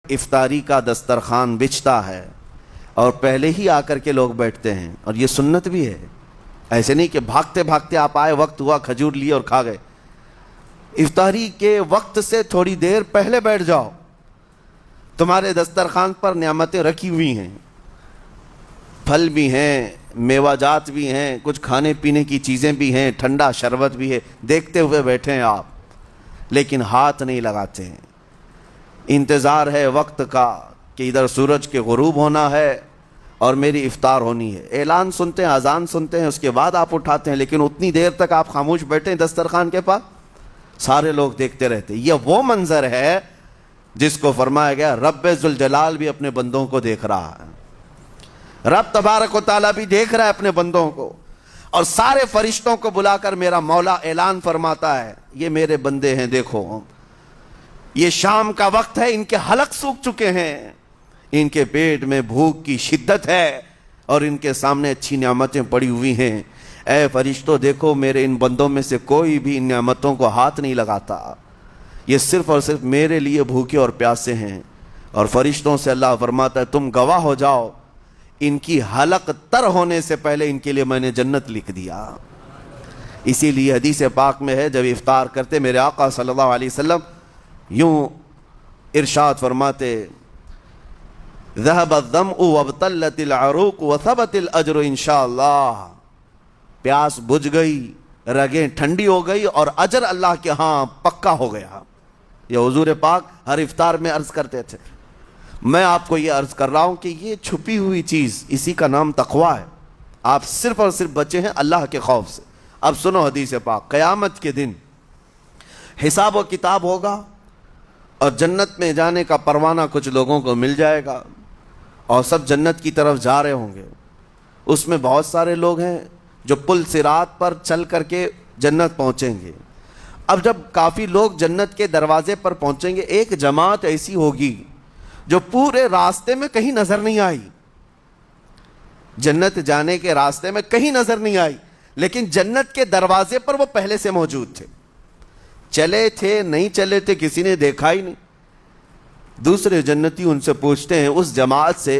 افطاری کا دسترخوان بچھتا ہے اور پہلے ہی آ کر کے لوگ بیٹھتے ہیں، اور یہ سنت بھی ہے۔ ایسے نہیں کہ بھاگتے بھاگتے آپ آئے، وقت ہوا، کھجور لیے اور کھا گئے۔ افطاری کے وقت سے تھوڑی دیر پہلے بیٹھ جاؤ، تمہارے دسترخوان پر نعمتیں رکھی ہوئی ہیں، پھل بھی ہیں، میوہ جات بھی ہیں، کچھ کھانے پینے کی چیزیں بھی ہیں، ٹھنڈا شربت بھی ہے، دیکھتے ہوئے بیٹھے ہیں آپ، لیکن ہاتھ نہیں لگاتے ہیں۔ انتظار ہے وقت کا کہ ادھر سورج کے غروب ہونا ہے اور میری افطار ہونی ہے، اعلان سنتے ہیں، اذان سنتے ہیں، اس کے بعد آپ اٹھاتے ہیں، لیکن اتنی دیر تک آپ خاموش بیٹھے ہیں دسترخوان کے پاس، سارے لوگ دیکھتے رہتے ہیں۔ یہ وہ منظر ہے جس کو فرمایا گیا رب ذوالجلال بھی اپنے بندوں کو دیکھ رہا ہے، رب تبارک و تعالیٰ بھی دیکھ رہا ہے اپنے بندوں کو، اور سارے فرشتوں کو بلا کر میرا مولا اعلان فرماتا ہے یہ میرے بندے ہیں، دیکھو یہ شام کا وقت ہے، ان کے حلق سوکھ چکے ہیں، ان کے پیٹ میں بھوک کی شدت ہے اور ان کے سامنے اچھی نعمتیں پڑی ہوئی ہیں۔ اے فرشتوں دیکھو میرے ان بندوں میں سے کوئی بھی ان نعمتوں کو ہاتھ نہیں لگاتا، یہ صرف اور صرف میرے لیے بھوکے اور پیاسے ہیں۔ اور فرشتوں سے اللہ فرماتا ہے تم گواہ ہو جاؤ، ان کی حلق تر ہونے سے پہلے ان کے لیے میں نے جنت لکھ دیا۔ اسی لیے حدیث پاک میں ہے جب افطار کرتے میرے آقا صلی اللہ علیہ وسلم یوں ارشاد فرماتے ذهب الظمأ وابتلت العروق وثبت الاجر انشاءاللہ، پیاس بجھ گئی، رگیں ٹھنڈی ہو گئی اور اجر اللہ کے ہاں پکا ہو گیا۔ یہ حضور پاک ہر افطار میں عرض کرتے تھے۔ میں آپ کو یہ عرض کر رہا ہوں کہ یہ چھپی ہوئی چیز، اسی کا نام تقوی ہے۔ آپ صرف اور صرف بچے ہیں اللہ کے خوف سے۔ اب سنو حدیث پاک، قیامت کے دن حساب و کتاب ہوگا اور جنت میں جانے کا پروانہ کچھ لوگوں کو مل جائے گا اور سب جنت کی طرف جا رہے ہوں گے۔ اس میں بہت سارے لوگ ہیں جو پل صراط پر چل کر کے جنت پہنچیں گے۔ اب جب کافی لوگ جنت کے دروازے پر پہنچیں گے، ایک جماعت ایسی ہوگی جو پورے راستے میں کہیں نظر نہیں آئی، جنت جانے کے راستے میں کہیں نظر نہیں آئی، لیکن جنت کے دروازے پر وہ پہلے سے موجود تھے، چلے تھے نہیں چلے تھے کسی نے دیکھا ہی نہیں۔ دوسرے جنتی ان سے پوچھتے ہیں اس جماعت سے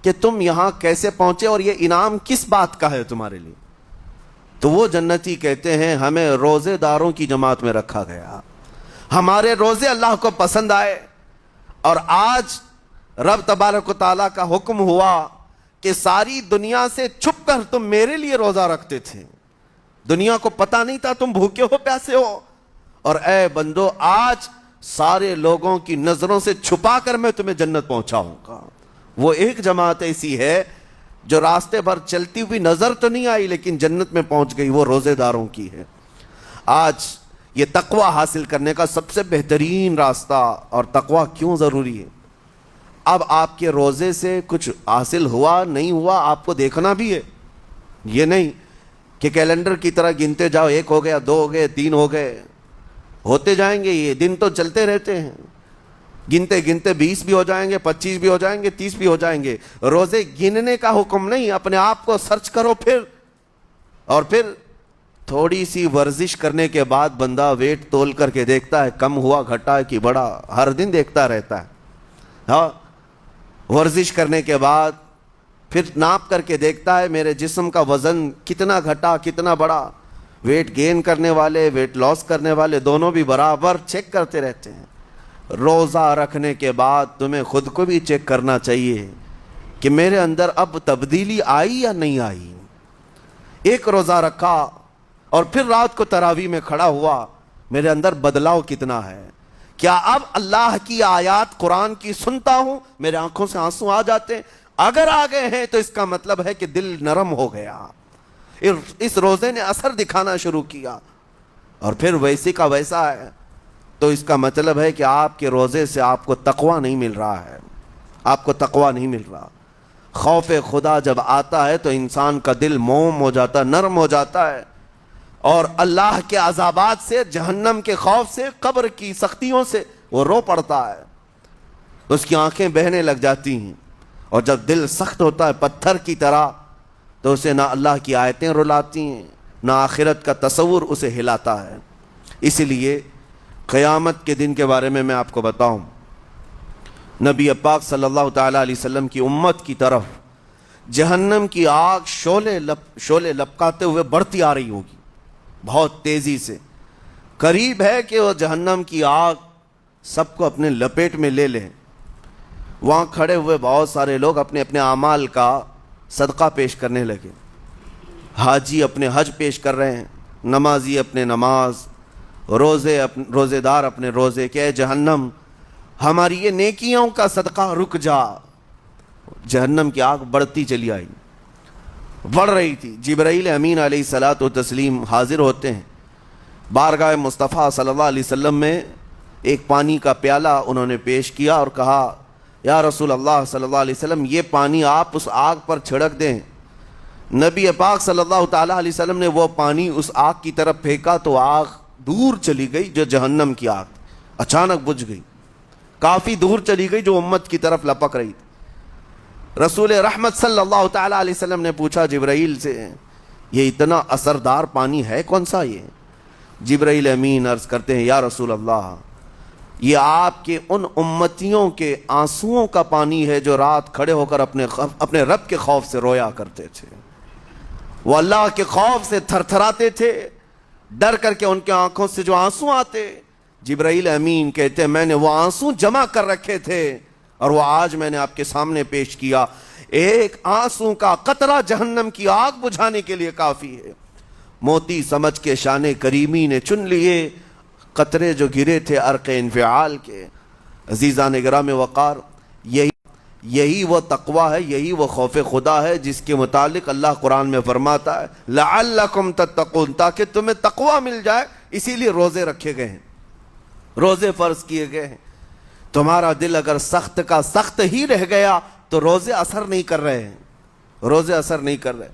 کہ تم یہاں کیسے پہنچے اور یہ انعام کس بات کا ہے تمہارے لیے؟ تو وہ جنتی کہتے ہیں ہمیں روزے داروں کی جماعت میں رکھا گیا، ہمارے روزے اللہ کو پسند آئے، اور آج رب تبارک و تعالیٰ کا حکم ہوا کہ ساری دنیا سے چھپ کر تم میرے لیے روزہ رکھتے تھے، دنیا کو پتا نہیں تھا تم بھوکے ہو پیاسے ہو، اور اے بندو آج سارے لوگوں کی نظروں سے چھپا کر میں تمہیں جنت پہنچاؤں گا۔ وہ ایک جماعت ایسی ہے جو راستے بھر چلتی ہوئی نظر تو نہیں آئی لیکن جنت میں پہنچ گئی، وہ روزے داروں کی ہے۔ آج یہ تقوی حاصل کرنے کا سب سے بہترین راستہ، اور تقوی کیوں ضروری ہے؟ اب آپ کے روزے سے کچھ حاصل ہوا نہیں ہوا آپ کو دیکھنا بھی ہے، یہ نہیں کہ کیلنڈر کی طرح گنتے جاؤ، 1 ہو گیا، 2 ہو گئے، 3 ہو گئے، ہوتے جائیں گے، یہ دن تو چلتے رہتے ہیں، گنتے گنتے 20 بھی ہو جائیں گے، 25 بھی ہو جائیں گے، 30 بھی ہو جائیں گے۔ روزے گننے کا حکم نہیں، اپنے آپ کو سرچ کرو اور پھر تھوڑی سی ورزش کرنے کے بعد بندہ ویٹ تول کر کے دیکھتا ہے کم ہوا گھٹا ہے کہ بڑا، ہر دن دیکھتا رہتا ہے۔ ہاں، ورزش کرنے کے بعد پھر ناپ کر کے دیکھتا ہے میرے جسم کا وزن کتنا گھٹا کتنا بڑا۔ ویٹ گین کرنے والے، ویٹ لاس کرنے والے دونوں بھی برابر چیک کرتے رہتے ہیں۔ روزہ رکھنے کے بعد تمہیں خود کو بھی چیک کرنا چاہیے کہ میرے اندر اب تبدیلی آئی یا نہیں آئی۔ ایک روزہ رکھا اور پھر رات کو تراویح میں کھڑا ہوا، میرے اندر بدلاؤ کتنا ہے؟ کیا اب اللہ کی آیات قرآن کی سنتا ہوں، میرے آنکھوں سے آنسو آ جاتے ہیں؟ اگر آ گئے ہیں تو اس کا مطلب ہے کہ دل نرم ہو گیا، اس روزے نے اثر دکھانا شروع کیا، اور پھر ویسی کا ویسا ہے، تو اس کا مطلب ہے کہ آپ کے روزے سے آپ کو تقوی نہیں مل رہا ہے، آپ کو تقوی نہیں مل رہا۔ خوف خدا جب آتا ہے تو انسان کا دل موم ہو جاتا ہے، نرم ہو جاتا ہے، اور اللہ کے عذابات سے، جہنم کے خوف سے، قبر کی سختیوں سے وہ رو پڑتا ہے، اس کی آنکھیں بہنے لگ جاتی ہیں، اور جب دل سخت ہوتا ہے پتھر کی طرح تو اسے نہ اللہ کی آیتیں رلاتی ہیں نہ آخرت کا تصور اسے ہلاتا ہے۔ اس لیے قیامت کے دن کے بارے میں آپ کو بتاؤں، نبی پاک صلی اللہ تعالی علیہ وسلم کی امت کی طرف جہنم کی آگ شعلے لپکاتے ہوئے بڑھتی آ رہی ہوگی بہت تیزی سے. قریب ہے کہ وہ جہنم کی آگ سب کو اپنے لپیٹ میں لے لیں. وہاں کھڑے ہوئے بہت سارے لوگ اپنے اپنے اعمال کا صدقہ پیش کرنے لگے. حاجی اپنے حج پیش کر رہے ہیں, نمازی اپنے نماز, روزے دار اپنے روزے, کہ اے جہنم ہماری یہ نیکیوں کا صدقہ رک جا. جہنم کی آگ بڑھتی چلی آئی, بڑھ رہی تھی. جبرائیل امین علیہ الصلاۃ والتسلیم حاضر ہوتے ہیں بارگاہ مصطفیٰ صلی اللہ علیہ وسلم میں. ایک پانی کا پیالہ انہوں نے پیش کیا اور کہا یا رسول اللہ صلی اللہ علیہ وسلم یہ پانی آپ اس آگ پر چھڑک دیں. نبی پاک صلی اللہ تعالیٰ علیہ وسلم نے وہ پانی اس آگ کی طرف پھینکا تو آگ دور چلی گئی. جو جہنم کی آگ اچانک بجھ گئی, کافی دور چلی گئی جو امت کی طرف لپک رہی تھی. رسول رحمت صلی اللہ تعالیٰ علیہ وسلم نے پوچھا جبرائیل سے یہ اتنا اثردار پانی ہے کون سا یہ؟ جبرائیل امین عرض کرتے ہیں یا رسول اللہ یہ آپ کے ان امتیوں کے آنسوؤں کا پانی ہے جو رات کھڑے ہو کر اپنے رب کے خوف سے رویا کرتے تھے. وہ اللہ کے خوف سے تھر تھراتے تھے, ڈر کر کے ان کے آنکھوں سے جو آنسو آتے. جبرائیل امین کہتے ہیں میں نے وہ آنسو جمع کر رکھے تھے اور وہ آج میں نے آپ کے سامنے پیش کیا. ایک آنسو کا قطرہ جہنم کی آگ بجھانے کے لیے کافی ہے. موتی سمجھ کے شان کریمی نے چن لیے قطرے جو گرے تھے عرق انفعال کے. عزیزان گرامی وقار, یہی وہ تقوی ہے, یہی وہ خوف خدا ہے جس کے متعلق اللہ قرآن میں فرماتا ہے لعلکم تتقون, تاکہ تمہیں تقوی مل جائے. اسی لیے روزے رکھے گئے ہیں, روزے فرض کیے گئے ہیں. تمہارا دل اگر سخت کا سخت ہی رہ گیا تو روزے اثر نہیں کر رہے ہیں, روزے اثر نہیں کر رہے.